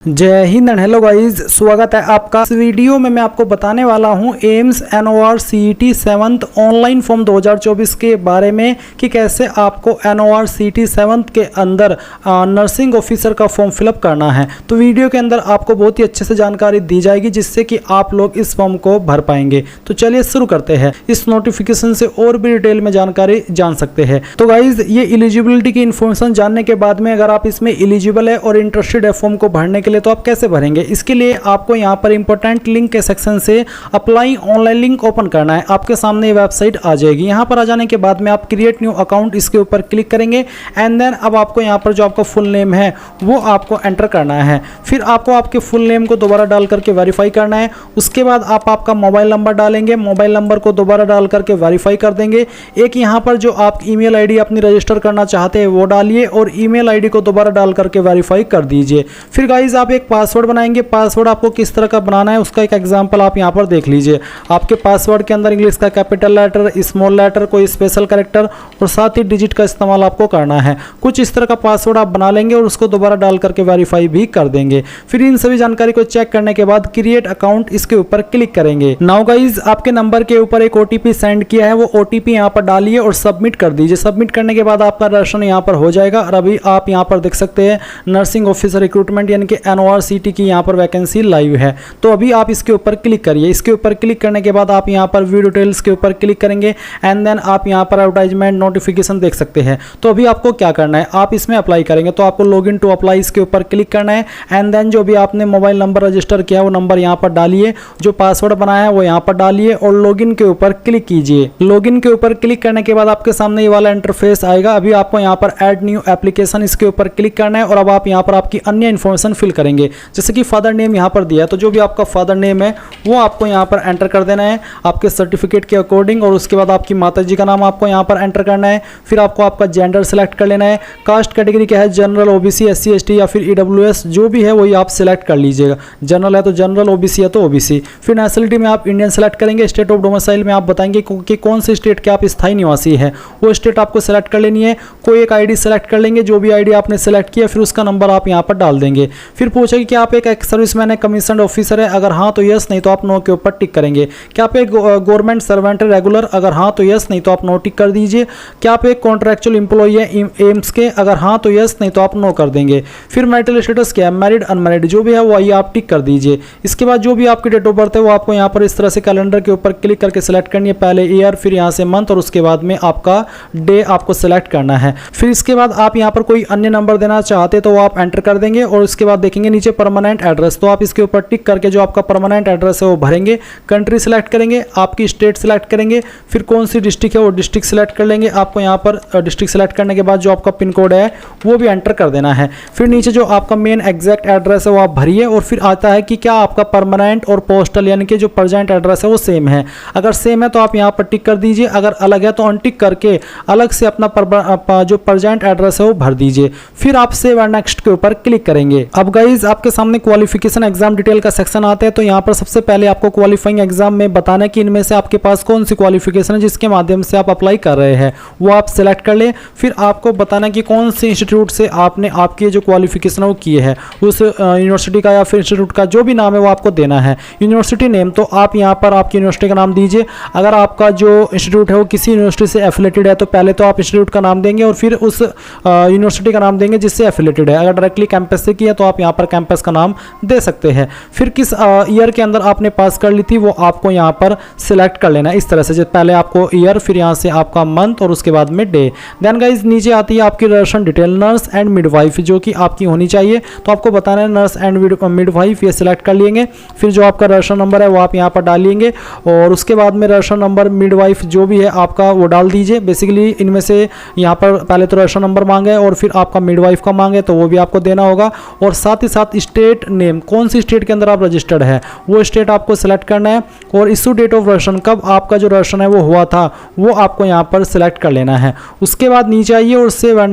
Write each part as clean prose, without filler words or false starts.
जय Hind and hello guys, स्वागत है आपका। इस वीडियो में मैं आपको बताने वाला हूं AIIMS NOR CET 7th online form 2024 के बारे में कि कैसे आपको NOR CET 7th के अंदर नर्सिंग ऑफिसर का फॉर्म फिलअप करना है। तो वीडियो के अंदर आपको बहुत ही अच्छे से जानकारी दी जाएगी जिससे कि आप लोग इस फॉर्म को भर पाएंगे। तो चलिए शुरू करते हैं। इस नोटिफिकेशन से और भी डिटेल में जानकारी जान सकते हैं। तो गाइज ये एलिजिबिलिटी की इन्फॉर्मेशन जानने के बाद में अगर आप इसमें एलिजिबल है और इंटरेस्टेड है फॉर्म को भरने के लिए तो आप कैसे भरेंगे, इसके लिए आपको यहां पर इंपॉर्टेंट लिंक के सेक्शन से अप्लाई ऑनलाइन लिंक ओपन करना है। आपके सामने ये वेबसाइट आ जाएगी। यहां पर आ जाने के बाद में आप क्रिएट न्यू अकाउंट इसके ऊपर क्लिक करेंगे एंड देन अब आपको यहां पर जो आपका फुल नेम है वो आपको एंटर करना है। फिर आपको आपके फुल नेम को दोबारा डाल करके वेरीफाई करना है। उसके बाद आप आपका मोबाइल नंबर डालेंगे, मोबाइल नंबर को दोबारा डाल करके वेरीफाई कर देंगे। एक यहां पर जो आप ईमेल आईडी अपनी रजिस्टर करना चाहते हैं वो डालिए और ईमेल आईडी को दोबारा डाल करके वेरीफाई कर दीजिए। फिर गाइज आप एक पासवर्ड बनाएंगे। पासवर्ड आपको किस तरह का बनाना है उसका एक एग्जांपल आप यहां पर देख लीजिए। आपके पासवर्ड के अंदर इंग्लिश का कैपिटल लेटर, स्मॉल लेटर, कोई स्पेशल कैरेक्टर और साथ ही डिजिट का इस्तेमाल आपको करना है। कुछ इस तरह का पासवर्ड आप बना लेंगे और उसको दोबारा डाल करके वेरीफाई भी कर देंगे। फिर इन सभी जानकारी को चेक करने के बाद क्रिएट अकाउंट इसके ऊपर क्लिक करेंगे। नाउ गाइज आपके नंबर के ऊपर एक OTP सेंड किया है, वो OTP यहां पर डालिए और सबमिट कर दीजिए। सबमिट करने के बाद आपका रजिस्ट्रेशन यहां पर हो जाएगा। और अभी आप यहां पर देख सकते हैं नर्सिंग ऑफिसर रिक्रूटमेंट यानी कि NOR CET की यहां पर वैकेंसी लाइव है। तो अभी आप इसके ऊपर क्लिक करिए। इसके ऊपर क्लिक करने के बाद आप यहां पर व्यू डिटेल्स के ऊपर क्लिक करेंगे एंड देन आप यहां पर एडवर्टाइजमेंट नोटिफिकेशन देख सकते हैं। तो अभी आपको क्या करना है, आप इसमें अप्लाई करेंगे तो आपको लॉगिन टू अप्लाई इसके ऊपर क्लिक करना है एंड देन जो भी आपने मोबाइल नंबर रजिस्टर किया वो नंबर यहां पर डालिए, जो पासवर्ड बनाया है वो यहां पर डालिए और लॉगिन के ऊपर क्लिक कीजिए। लॉगिन के ऊपर क्लिक करने के बाद आपके सामने ये वाला इंटरफेस आएगा। अभी आपको यहां पर ऐड न्यू एप्लीकेशन इसके ऊपर क्लिक करना है और अब आप यहां पर आपकी अन्य इंफॉर्मेशन फिल करेंगे। जैसे कि फादर नेम यहां पर दिया है तो जो भी आपका फादर नेम है वो आपको यहां पर एंटर कर देना है आपके सर्टिफिकेट के अकॉर्डिंग। और उसके बाद आपकी माताजी का नाम आपको यहां पर एंटर करना है। फिर आपको आपका जेंडर सेलेक्ट कर लेना है। कास्ट कैटेगरी क्या है, जनरल, OBC, SC ST या फिर EWS जो भी है वही आप सिलेक्ट कर लीजिएगा। जनरल है तो जनरल, OBC है तो OBC। फिर नेशनलिटी में आप इंडियन सेलेक्ट करेंगे। स्टेट ऑफ डोमिसाइल में आप बताएंगे कि कौन से स्टेट के आप स्थायी निवासी है, वो स्टेट आपको सेलेक्ट कर लेनी है। कोई एक ID सेलेक्ट कर लेंगे, जो भी ID आपने सेलेक्ट किया फिर उसका नंबर आप यहाँ पर डाल देंगे। फिर पूछेगी कि आप एक एक्स सर्विसमैन है, कमीशन ऑफिसर है, अगर हाँ तो यस, नहीं तो आप नो के ऊपर टिक करेंगे। क्या आप एक गवर्नमेंट सर्वेंट है रेगुलर, अगर हाँ तो यस, नहीं तो आप नो टिक कर दीजिए। क्या आप एक कॉन्ट्रैक्चुअल एम्प्लॉई है एम्स के, अगर हाँ तो यस, नहीं तो आप नो कर देंगे। फिर मैरिटल स्टेटस क्या है, मैरिड अनमैरिड जो भी है वही आप टिक कर दीजिए। इसके बाद जो भी आपकी डेट ऑफ बर्थ है वो आपको यहाँ पर इस तरह से कैलेंडर के ऊपर क्लिक करके सिलेक्ट करनी है। पहले ईयर, फिर यहाँ से मंथ और उसके बाद में आपका डे आपको सिलेक्ट करना है। फिर इसके बाद आप यहाँ पर कोई अन्य नंबर देना चाहते तो वो आप एंटर कर देंगे और उसके बाद देखेंगे नीचे परमानेंट एड्रेस, तो आप इसके ऊपर टिक करके जो आपका परमानेंट एड्रेस है वो भरेंगे। कंट्री सेलेक्ट करेंगे, आपकी स्टेट सेलेक्ट करेंगे, फिर कौन सी डिस्ट्रिक्ट है वो डिस्ट्रिक्ट सेलेक्ट कर लेंगे। आपको यहाँ पर डिस्ट्रिक्ट सेलेक्ट करने के बाद जो आपका पिन कोड है वो भी एंटर कर देना है। फिर नीचे जो आपका मेन एग्जैक्ट एड्रेस है वो आप भरिए और फिर आता है कि क्या आपका परमानेंट और पोस्टल यानी कि जो प्रेजेंट एड्रेस है वो सेम है। अगर सेम है तो आप यहाँ पर टिक कर दीजिए, अगर अलग है तो अनटिक करके अलग से अपना जो प्रेजेंट एड्रेस है वो भर दीजिए। फिर आप सेव एंड नेक्स्ट के ऊपर क्लिक करेंगे। अब गाइज आपके सामने क्वालिफिकेशन एग्जाम डिटेल का सेक्शन आता है। तो यहाँ पर सबसे पहले आपको क्वालिफाइंग एग्जाम में बताना है कि इनमें से आपके पास कौन सी क्वालिफिकेशन है जिसके माध्यम से आप अप्लाई कर रहे हैं, वो आप सिलेक्ट कर ले। फिर आपको बताना है कि कौन से इंस्टीट्यूट से आपने आपकी जो क्वालिफिकेशन है वो की है, उस यूनिवर्सिटी का या फिर इंस्टीट्यूट का जो भी नाम है वो आपको देना है। यूनिवर्सिटी नेम तो आप यहाँ पर आपकी यूनिवर्सिटी का नाम दीजिए। अगर आपका जो इंस्टीट्यूट है वो किसी यूनिवर्सिटी से एफिलेटेड है तो पहले तो आप इंस्टीट्यूट का नाम देंगे और फिर उस यूनिवर्सिटी का नाम देंगे जिससे एफिलेटेड है। अगर डायरेक्टली कैंपस से किया तो आप यहाँ पर कैंपस का नाम दे सकते हैं। फिर किस ईयर के अंदर आपने पास कर ली थी वो आपको यहाँ पर सिलेक्ट कर लेना है इस तरह से। जो पहले आपको ईयर, फिर यहाँ से आपका मंथ और उसके बाद में डे। देन गाइज नीचे आती है आपकी registration detail, nurse and midwife जो कि आपकी होनी चाहिए। तो आपको बताना है नर्स एंड मिडवाइफ, ये सिलेक्ट कर लेंगे। फिर जो आपका रजिस्ट्रेशन नंबर है वो आप यहाँ पर डालिएंगे और उसके बाद में रजिस्ट्रेशन नंबर मिडवाइफ जो भी है आपका वो डाल दीजिए। बेसिकली इनमें से यहाँ पर पहले तो रजिस्ट्रेशन नंबर मांगे और फिर आपका मिडवाइफ का मांगे तो वो भी आपको देना होगा। और साथ ही साथ स्टेट नेम, कौन सी स्टेट के अंदर आप रजिस्टर्ड है वो स्टेट आपको सेलेक्ट करना है। और इशू डेट ऑफ रजिस्ट्रेशन, कब आपका जो रजिस्ट्रेशन है वो हुआ था वो आपको यहाँ पर सिलेक्ट कर लेना है। उसके बाद नीचे आइए और सेव एंड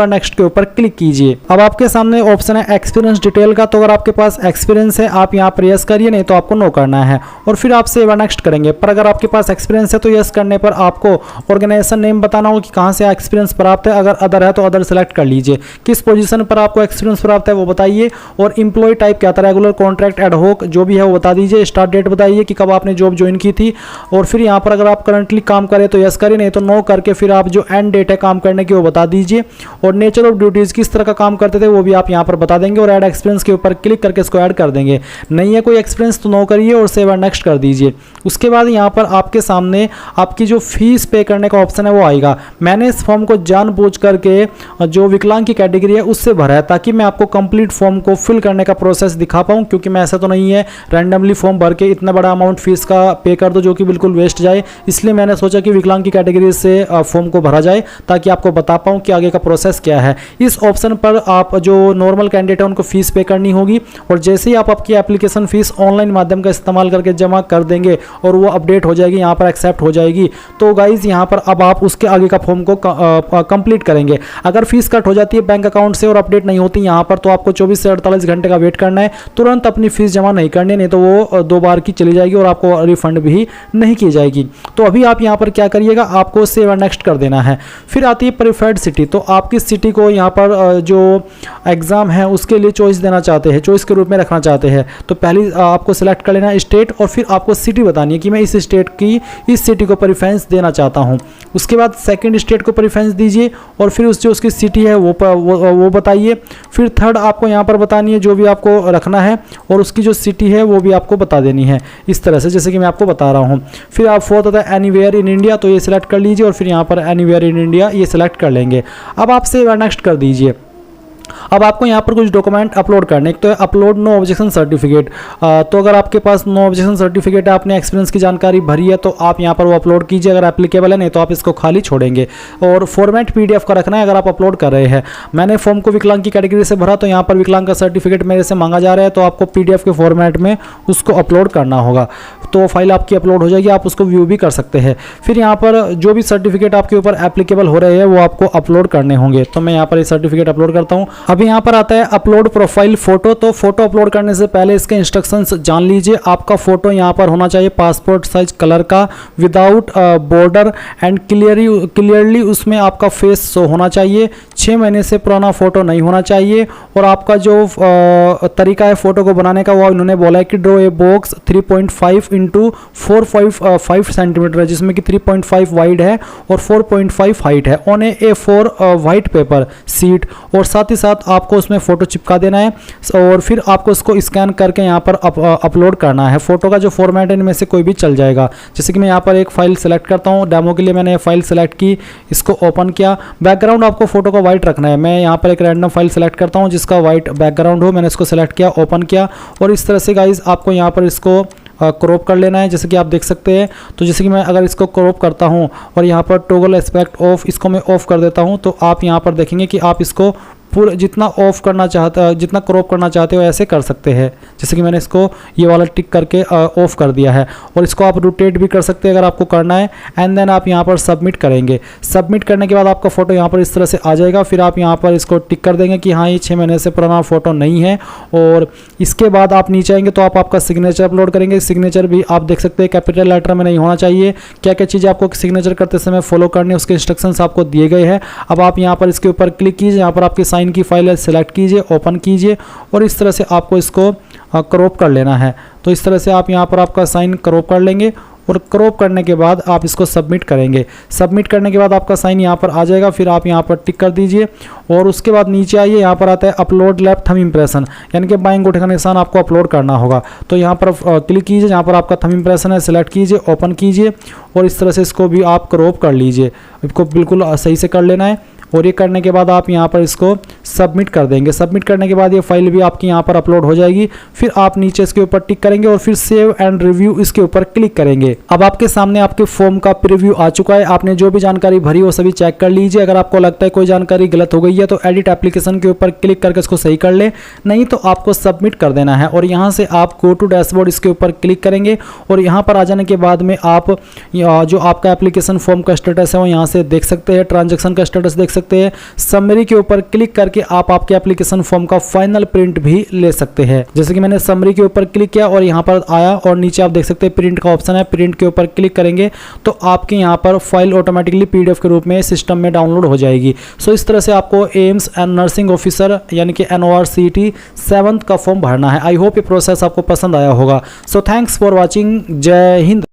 नेक्स्ट के ऊपर क्लिक कीजिए। अब आपके सामने ऑप्शन है एक्सपीरियंस डिटेल का, तो अगर आपके पास एक्सपीरियंस है आप यहाँ पर यस करिए, नहीं तो आपको नो करना है और फिर आप सेव एंड नेक्स्ट करेंगे। पर अगर आपके पास एक्सपीरियंस है तो यस करने पर आपको ऑर्गेनाइजेशन नेम बताना होगा कि कहाँ से एक्सपीरियंस प्राप्त है, अगर अदर है तो अदर सेलेक्ट कर लीजिए। किस पोजीशन पर आपको एक्सपीरियंस प्राप्त है वो बताइए, और एम्प्लॉय टाइप क्या था, रेगुलर, कॉन्ट्रैक्ट, एडहॉक, जो भी है वो बता दीजिए। स्टार्ट डेट बताइए कि कब आपने जॉब ज्वाइन की थी, और फिर यहाँ पर अगर आप करंटली काम करें तो यस करिए, नहीं तो नो करके फिर आप जो एंड डेट है काम करने की वो बता दीजिए। और नेचर ऑफ ड्यूटीज़, किस तरह का काम करते थे वो भी आप यहाँ पर बता देंगे, और ऐड एक्सपीरियंस के ऊपर क्लिक करके इसको ऐड कर देंगे। नहीं है कोई एक्सपीरियंस तो नो करिए और सेव एंड नेक्स्ट कर दीजिए। उसके बाद यहाँ पर आपके सामने आपकी जो फीस पे करने का ऑप्शन है वो आएगा। मैंने इस फॉर्म को जानबूझ करके जो विकलांग की कैटेगरी है उससे भरा है, ताकि मैं आपको कंप्लीट फॉर्म को फिल करने का प्रोसेस दिखा पाऊँ, क्योंकि मैं ऐसा तो नहीं है रैंडमली फॉर्म भर के इतना बड़ा अमाउंट फीस का पे कर दो जो कि बिल्कुल वेस्ट जाए। इसलिए मैंने सोचा कि विकलांग की कैटेगरी से फॉर्म को भरा जाए, ताकि आपको बता पाऊँ कि आगे का प्रोसेस क्या है। इस ऑप्शन पर आप जो नॉर्मल कैंडिडेट है उनको फीस पे करनी होगी, और जैसे ही आप आपकी एप्लीकेशन फीस ऑनलाइन माध्यम का इस्तेमाल करके जमा कर देंगे और वो अपडेट हो जाएगी, यहाँ पर एक्सेप्ट हो जाएगी, तो गाइज यहाँ पर अब आप उसके आगे का फॉर्म को कंप्लीट करेंगे। अगर फीस कट हो जाती है बैंक अकाउंट से और अपडेट नहीं होती यहाँ पर, तो आपको 24 से 48 घंटे का वेट करना है। तुरंत अपनी फीस जमा नहीं करनी, नहीं तो वो 2 बार की चली जाएगी और आपको रिफंड भी नहीं की जाएगी। तो अभी आप यहाँ पर क्या करिएगा, आपको सेव एंड नेक्स्ट कर देना है। फिर आती है प्रीफर्ड सिटी, तो आप किस सिटी को यहाँ पर जो एग्जाम है उसके लिए चॉइस देना चाहते हैं, चॉइस के रूप में रखना चाहते हैं। तो पहले आपको सिलेक्ट कर लेना स्टेट, और फिर आपको सिटी बतानी है कि मैं इस स्टेट की इस सिटी को प्रेफरेंस देना चाहता हूं। उसके बाद सेकंड स्टेट को प्रेफरेंस दीजिए, और फिर जो उसकी सिटी है वो बताइए। फिर थर्ड आपको यहां पर बतानी है जो भी आपको रखना है, और उसकी जो सिटी है वो भी आपको बता देनी है, इस तरह से जैसे कि मैं आपको बता रहा हूं। फिर आप फोर्थ होता है एनीवेयर इन इंडिया, तो ये सिलेक्ट कर लीजिए, और फिर यहाँ पर एनीवेयर इन इंडिया ये सिलेक्ट कर लेंगे। अब आप सेव एंड नेक्स्ट कर दीजिए। अब आपको यहाँ पर कुछ डॉक्यूमेंट अपलोड करने, एक तो है अपलोड नो ऑब्जेक्शन सर्टिफिकेट। तो अगर आपके पास नो ऑब्जेक्शन सर्टिफिकेट है, आपने एक्सपीरियंस की जानकारी भरी है, तो आप यहाँ पर वो अपलोड कीजिए अगर एप्लीकेबल है, नहीं तो आप इसको खाली छोड़ेंगे। और फॉर्मेट पीडीएफ का रखना है अगर आप अपलोड कर रहे हैं। मैंने फॉर्म को विकलांग की कैटेगरी से भरा, तो यहाँ पर विकलांग का सर्टिफिकेट मेरे से मांगा जा रहा है, तो आपको पीडीएफ के फॉर्मेट में उसको अपलोड करना होगा। तो फाइल आपकी अपलोड हो जाएगी, आप उसको व्यू भी कर सकते हैं। फिर यहाँ पर जो भी सर्टिफिकेट आपके ऊपर एप्लीकेबल हो रहे हैं वो आपको अपलोड करने होंगे। तो मैं यहाँ पर ये सर्टिफिकेट अपलोड करता हूँ। अभी यहाँ पर आता है अपलोड प्रोफाइल फोटो। तो फोटो अपलोड करने से पहले इसके इंस्ट्रक्शंस जान लीजिए। आपका फोटो यहाँ पर होना चाहिए पासपोर्ट साइज कलर का, विदाउट बॉर्डर एंड क्लियरली उसमें आपका फेस शो होना चाहिए। 6 महीने से पुराना फोटो नहीं होना चाहिए। और आपका जो तरीका है फोटो को बनाने का वो इन्होंने बोला है कि draw a box 3.5 into 4.5 centimetre है, जिसमें कि 3.5 वाइड है और 4.5 हाइट है, on A A4 white paper sheet. और साथ ही साथ आपको उसमें फ़ोटो चिपका देना है, और फिर आपको इसको स्कैन करके यहाँ पर अपलोड करना है। फ़ोटो का जो फॉर्मेट है इनमें से कोई भी चल जाएगा। जैसे कि मैं यहाँ पर एक फ़ाइल सेलेक्ट करता हूँ, डेमो के लिए मैंने फ़ाइल सेलेक्ट की, इसको ओपन किया। बैकग्राउंड आपको फ़ोटो का वाइट रखना है। मैं यहाँ पर एक रैंडम फाइल सेलेक्ट करता हूँ जिसका वाइट बैकग्राउंड हो। मैंने इसको सेलेक्ट किया, ओपन किया, और इस तरह से गाइज आपको यहाँ पर इसको क्रॉप कर लेना है, जैसे कि आप देख सकते हैं। तो जैसे कि मैं अगर इसको क्रॉप करता हूं और यहाँ पर टॉगल एस्पेक्ट ऑफ, इसको मैं ऑफ कर देता हूं, तो आप यहाँ पर देखेंगे कि आप इसको पूरा जितना ऑफ करना चाहते हो, जितना क्रॉप करना चाहते हो ऐसे कर सकते हैं। जैसे कि मैंने इसको ये वाला टिक करके ऑफ कर दिया है, और इसको आप रोटेट भी कर सकते हैं अगर आपको करना है। एंड देन आप यहाँ पर सबमिट करेंगे। सबमिट करने के बाद आपका फ़ोटो यहाँ पर इस तरह से आ जाएगा। फिर आप यहाँ पर इसको टिक कर देंगे कि हाँ ये 6 महीने से पुराना फ़ोटो नहीं है। और इसके बाद आप नीचे आएंगे तो आप आपका सिग्नेचर अपलोड करेंगे। सिग्नेचर भी आप देख सकते हैं कैपिटल लेटर में नहीं होना चाहिए। क्या क्या चीज़ें आपको सिग्नेचर करते समय फॉलो करनी है उसके इंस्ट्रक्शंस आपको दिए गए हैं। अब आप यहाँ पर इसके ऊपर क्लिक कीजिए, यहाँ पर आपकी साइन की फाइल है, सेलेक्ट कीजिए, ओपन कीजिए, और इस तरह से आपको इसको क्रॉप कर लेना है। तो इस तरह से आप यहाँ पर आपका साइन क्रॉप कर लेंगे, और क्रॉप करने के बाद आप इसको सबमिट करेंगे। सबमिट करने के बाद आपका साइन यहाँ पर आ जाएगा। फिर आप यहाँ पर टिक कर दीजिए, और उसके बाद नीचे आइए, यहाँ पर आता है अपलोड लेफ्ट थंब इंप्रेशन, यानी कि बाएं अंगूठे का निशान आपको अपलोड करना होगा। तो यहाँ पर क्लिक कीजिए, जहाँ पर आपका थंब इंप्रेशन है सेलेक्ट कीजिए, ओपन कीजिए, और इस तरह से इसको भी आप क्रॉप कर लीजिए। इसको बिल्कुल सही से कर लेना है, और ये करने के बाद आप यहाँ पर इसको सबमिट कर देंगे। सबमिट करने के बाद ये फाइल भी आपकी यहाँ पर अपलोड हो जाएगी। फिर आप नीचे इसके ऊपर टिक करेंगे, और फिर सेव एंड रिव्यू इसके ऊपर क्लिक करेंगे। अब आपके सामने आपके फॉर्म का प्रीव्यू आ चुका है। आपने जो भी जानकारी भरी वो सभी चेक कर लीजिए। अगर आपको लगता है कोई जानकारी गलत हो गई है तो एडिट एप्लीकेशन के ऊपर क्लिक करके इसको सही कर ले, नहीं तो आपको सबमिट कर देना है। और यहाँ से आप गो टू डैशबोर्ड इसके ऊपर क्लिक करेंगे, और यहाँ पर आ जाने के बाद में आप जो आपका एप्लीकेशन फॉर्म का स्टेटस है वो यहाँ से देख सकते हैं। ट्रांजेक्शन का स्टेटस देख सकते हैं समरी के ऊपर क्लिक करके आप आपके एप्लीकेशन फॉर्म का फाइनल प्रिंट भी ले सकते हैं। जैसे कि मैंने समरी के ऊपर क्लिक किया और यहाँ पर आया और नीचे आप देख सकते हैं प्रिंट का ऑप्शन है। प्रिंट के ऊपर क्लिक करेंगे तो आपके यहाँ पर फाइल ऑटोमेटिकली PDF के रूप में सिस्टम में डाउनलोड हो जाएगी। सो इस तरह से आपको एम्स एंड नर्सिंग ऑफिसर यानी कि NORCET 7th का फॉर्म भरना है। आई होप ये प्रोसेस आपको पसंद आया होगा। So thanks for watching. जय हिंद।